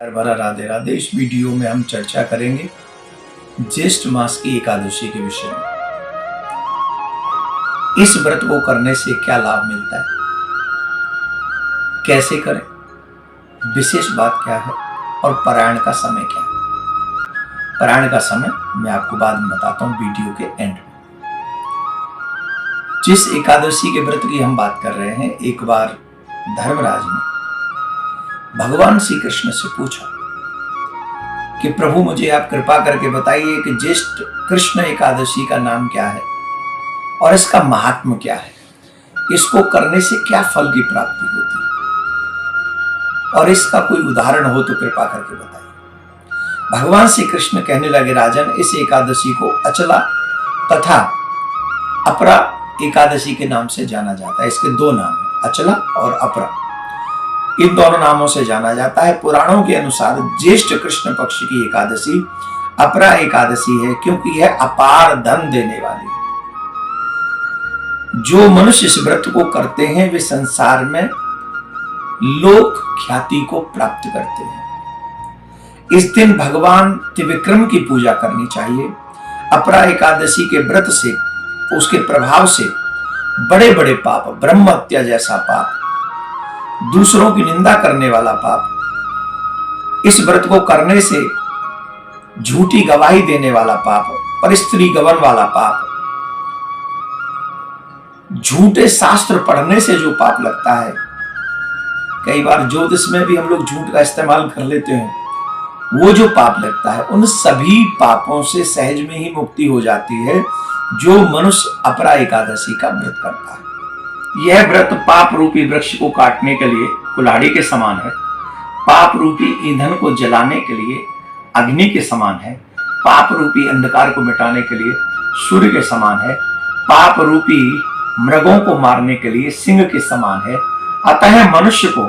प्यार भरा राधे राधे। इस वीडियो में हम चर्चा करेंगे ज्येष्ठ मास की एकादशी के विषय में। इस व्रत को करने से क्या लाभ मिलता है, कैसे करें, विशेष बात क्या है और पारायण का समय क्या है। पारायण का समय मैं आपको बाद में बताता हूं वीडियो के एंड में। जिस एकादशी के व्रत की हम बात कर रहे हैं, एक बार धर्मराज ने भगवान श्री कृष्ण से पूछा कि प्रभु मुझे आप कृपा करके बताइए कि ज्येष्ठ कृष्ण एकादशी का नाम क्या है और इसका महात्म क्या है, इसको करने से क्या फल की प्राप्ति होती है और इसका कोई उदाहरण हो तो कृपा करके बताइए। भगवान श्री कृष्ण कहने लगे, राजन, इस एकादशी को अचला तथा अपरा एकादशी के नाम से जाना जाता है। इसके दो नाम हैं, अचला और अपरा। इन दोनों नामों से जाना जाता है। पुराणों के अनुसार ज्येष्ठ कृष्ण पक्ष की एकादशी अपरा एकादशी है, क्योंकि यह अपार धन देने वाली है। जो मनुष्य इस व्रत को करते हैं वे संसार में लोक ख्याति को प्राप्त करते हैं। इस दिन भगवान त्रिविक्रम की पूजा करनी चाहिए। अपरा एकादशी के व्रत से, उसके प्रभाव से बड़े बड़े पाप, ब्रह्म हत्या जैसा पाप, दूसरों की निंदा करने वाला पाप, इस व्रत को करने से झूठी गवाही देने वाला पाप, परस्त्री गमन वाला पाप, झूठे शास्त्र पढ़ने से जो पाप लगता है, कई बार ज्योतिष में भी हम लोग झूठ का इस्तेमाल कर लेते हैं, वो जो पाप लगता है, उन सभी पापों से सहज में ही मुक्ति हो जाती है जो मनुष्य अपरा एकादशी का व्रत करता है। यह व्रत पाप रूपी वृक्ष को काटने के लिए कुल्हाड़ी के समान है, पाप रूपी ईंधन को जलाने के लिए अग्नि के समान है, पाप रूपी अंधकार को मिटाने के लिए सूर्य के समान है, पाप रूपी मृगों को मारने के लिए सिंह के समान है। अतः मनुष्य को,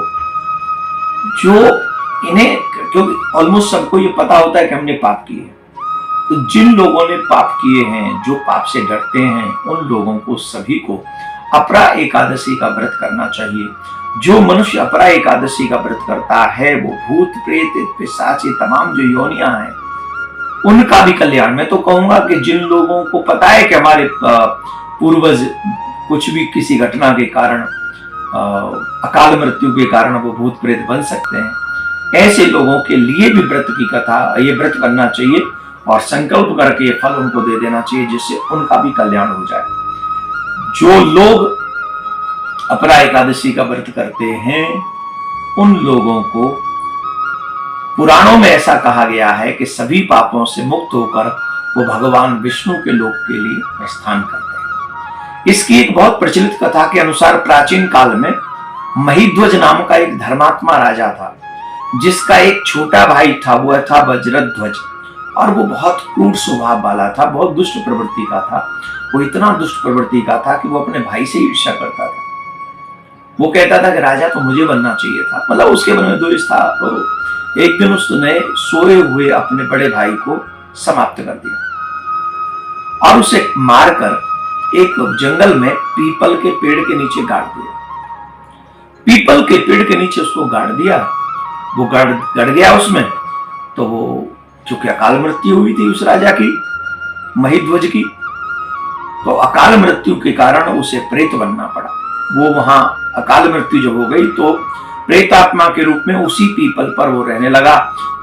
जो इन्हें, क्योंकि ऑलमोस्ट सबको ये पता होता है कि हमने पाप किए, तो जिन लोगों ने पाप किए हैं, जो पाप से डरते हैं, उन लोगों को सभी को अपरा एकादशी का व्रत करना चाहिए। जो मनुष्य अपरा एकादशी का व्रत करता है वो भूत प्रेत पिशाच तमाम जो योनियां हैं उनका भी कल्याण। मैं तो कहूंगा कि जिन लोगों को पता है कि हमारे पूर्वज कुछ भी किसी घटना के कारण, अकाल मृत्यु के कारण वो भूत प्रेत बन सकते हैं, ऐसे लोगों के लिए भी व्रत की कथा, ये व्रत करना चाहिए और संकल्प करके फल उनको दे देना चाहिए, जिससे उनका भी कल्याण हो जाए। जो लोग अपरा एकादशी का व्रत करते हैं उन लोगों को पुराणों में ऐसा कहा गया है कि सभी पापों से मुक्त होकर वो भगवान विष्णु के लोक के लिए प्रस्थान करते हैं। इसकी एक बहुत प्रचलित कथा के अनुसार प्राचीन काल में महिध्वज नाम का एक धर्मात्मा राजा था, जिसका एक छोटा भाई था, वह था वज्रध्वज, और वो बहुत क्रूर स्वभाव वाला था, बहुत दुष्ट प्रवृत्ति का था। वो इतना दुष्ट प्रवृत्ति का था कि वो अपने भाई से ईर्ष्या करता था। वो कहता था कि राजा तो मुझे बनना चाहिए था, मतलब उसके मन में द्वेष था। तो एक दिन उसने सोए हुए अपने बड़े भाई को समाप्त कर दिया और उसे मारकर एक जंगल में पीपल के पेड़ के नीचे गाड़ दिया। पीपल के पेड़ के नीचे उसको गाड़ दिया। वो गड़ गया उसमें, तो वो चूंकि अकाल मृत्यु हुई थी उस राजा की, महिध्वज की, तो अकाल मृत्यु के कारण उसे प्रेत बनना पड़ा। वो वहां अकाल मृत्यु जब हो गई तो प्रेतात्मा के रूप में उसी पीपल पर वो रहने लगा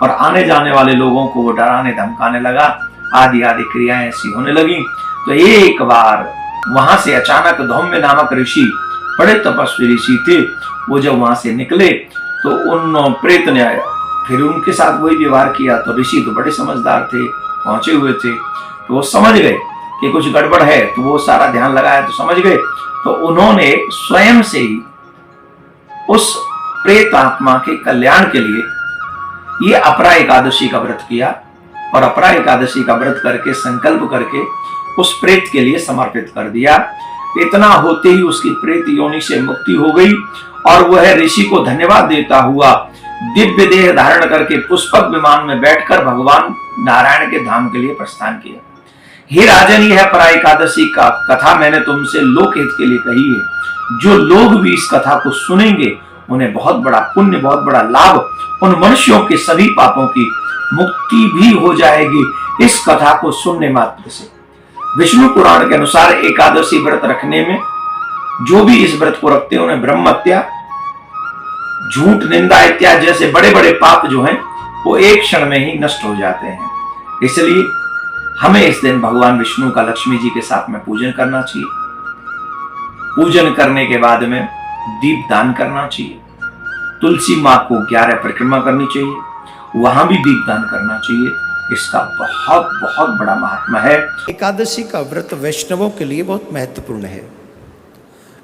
और आने जाने वाले लोगों को वो डराने धमकाने लगा। आदि आदि क्रियाएं ऐसी होने लगी। तो एक बार वहां से अचानक धौम्य नामक ऋषि, बड़े तपस्वी ऋषि थे, वो जब वहां से निकले तो उन प्रेत ने फिर उनके साथ वही व्यवहार किया। तो ऋषि तो बड़े समझदार थे, पहुंचे हुए थे, तो वो समझ गए कि कुछ गड़बड़ है, तो वो सारा ध्यान लगाया तो समझ गए। तो उन्होंने स्वयं से ही उस प्रेत आत्मा के कल्याण के लिए ये अपरा एकादशी का व्रत किया और अपरा एकादशी का व्रत करके संकल्प करके उस प्रेत के लिए समर्पित कर दिया। इतना होते ही उसकी प्रेत योनि से मुक्ति हो गई और वह ऋषि को धन्यवाद देता हुआ दिव्य देह धारण करके पुष्पक विमान में बैठकर भगवान नारायण के धाम के लिए प्रस्थान किया। हे राजन, यह अपरा एकादशी का कथा मैंने तुमसे लोकहित के लिए कही है। जो लोग भी इस कथा को सुनेंगे उन्हें बहुत बड़ा पुण्य, बहुत बड़ा लाभ, उन मनुष्यों के सभी पापों की मुक्ति भी हो जाएगी इस कथा को सुनने मात्र से। विष्णु पुराण के अनुसार एकादशी व्रत रखने में जो भी इस व्रत को रखते हैं उन्हें ब्रह्म हत्या, झूठ, निंदा इत्यादि जैसे बड़े बड़े पाप जो हैं वो एक क्षण में ही नष्ट हो जाते हैं। इसलिए हमें इस दिन भगवान विष्णु का लक्ष्मी जी के साथ में पूजन करना चाहिए। पूजन करने के बाद में दीप दान करना चाहिए। तुलसी माँ को 11 परिक्रमा करनी चाहिए, वहां भी दीप दान करना चाहिए। इसका बहुत बहुत बड़ा महात्मा है। एकादशी का व्रत वैष्णवों के लिए बहुत महत्वपूर्ण है।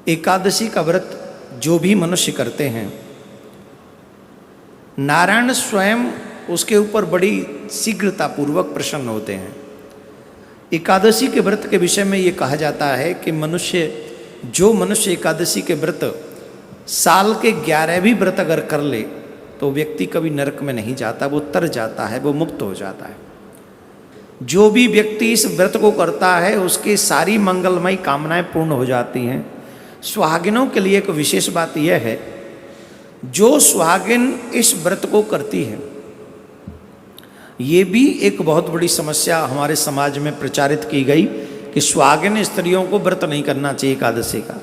एकादशी का व्रत जो भी मनुष्य करते हैं, नारायण स्वयं उसके ऊपर बड़ी शीघ्रता पूर्वक प्रसन्न होते हैं। एकादशी के व्रत के विषय में ये कहा जाता है कि जो मनुष्य एकादशी के व्रत साल के 11 भी व्रत अगर कर ले तो व्यक्ति कभी नरक में नहीं जाता, वो तर जाता है, वो मुक्त हो जाता है। जो भी व्यक्ति इस व्रत को करता है उसकी सारी मंगलमयी कामनाएं पूर्ण हो जाती हैं। सुहागिनों के लिए एक विशेष बात यह है, जो सुहागिन इस व्रत को करती है, ये भी एक बहुत बड़ी समस्या हमारे समाज में प्रचारित की गई कि सुहागिन स्त्रियों को व्रत नहीं करना चाहिए एकादशी का।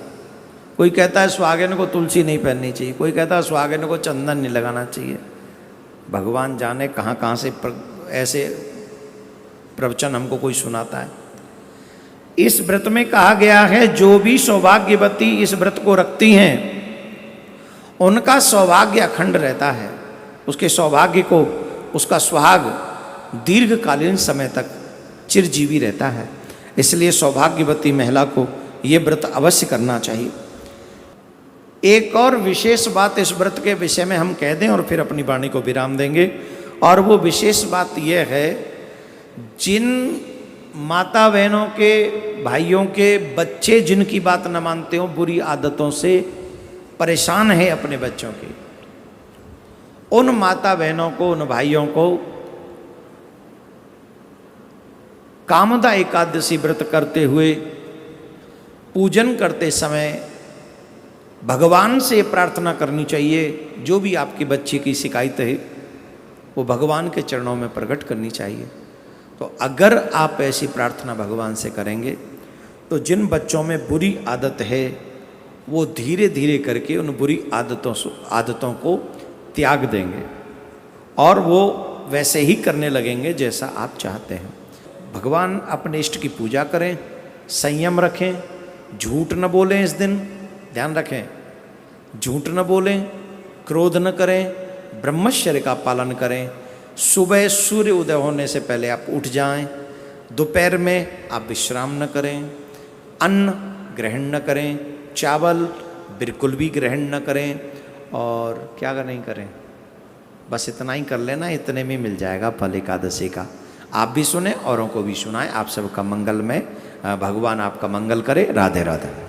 कोई कहता है सुहागिन को तुलसी नहीं पहननी चाहिए, कोई कहता है सुहागिन को चंदन नहीं लगाना चाहिए। भगवान जाने कहाँ कहाँ से ऐसे प्रवचन हमको कोई सुनाता है। इस व्रत में कहा गया है जो भी सौभाग्यवती इस व्रत को रखती हैं उनका सौभाग्य अखंड रहता है, उसके सौभाग्य को, उसका सुहाग दीर्घकालीन समय तक चिरजीवी रहता है। इसलिए सौभाग्यवती महिला को ये व्रत अवश्य करना चाहिए। एक और विशेष बात इस व्रत के विषय में हम कह दें और फिर अपनी वाणी को विराम देंगे, और वो विशेष बात यह है, जिन माता बहनों के, भाइयों के बच्चे जिनकी बात न मानते हो, बुरी आदतों से परेशान है अपने बच्चों की, उन माता बहनों को, उन भाइयों को कामदा एकादशी व्रत करते हुए पूजन करते समय भगवान से प्रार्थना करनी चाहिए। जो भी आपकी बच्ची की शिकायत है वो भगवान के चरणों में प्रकट करनी चाहिए। तो अगर आप ऐसी प्रार्थना भगवान से करेंगे तो जिन बच्चों में बुरी आदत है वो धीरे धीरे करके उन बुरी आदतों को त्याग देंगे और वो वैसे ही करने लगेंगे जैसा आप चाहते हैं। भगवान अपने इष्ट की पूजा करें, संयम रखें, झूठ न बोलें। इस दिन ध्यान रखें, झूठ न बोलें, क्रोध न करें, ब्रह्मचर्य का पालन करें। सुबह सूर्य उदय होने से पहले आप उठ जाएं। दोपहर में आप विश्राम न करें, अन्न ग्रहण न करें, चावल बिल्कुल भी ग्रहण न करें, और क्या नहीं करें, बस इतना ही कर लेना, इतने में मिल जाएगा फल एकादशी का। आप भी सुने, औरों को भी सुनाएं। आप सबका मंगलमय, भगवान आपका मंगल करे। राधे राधे।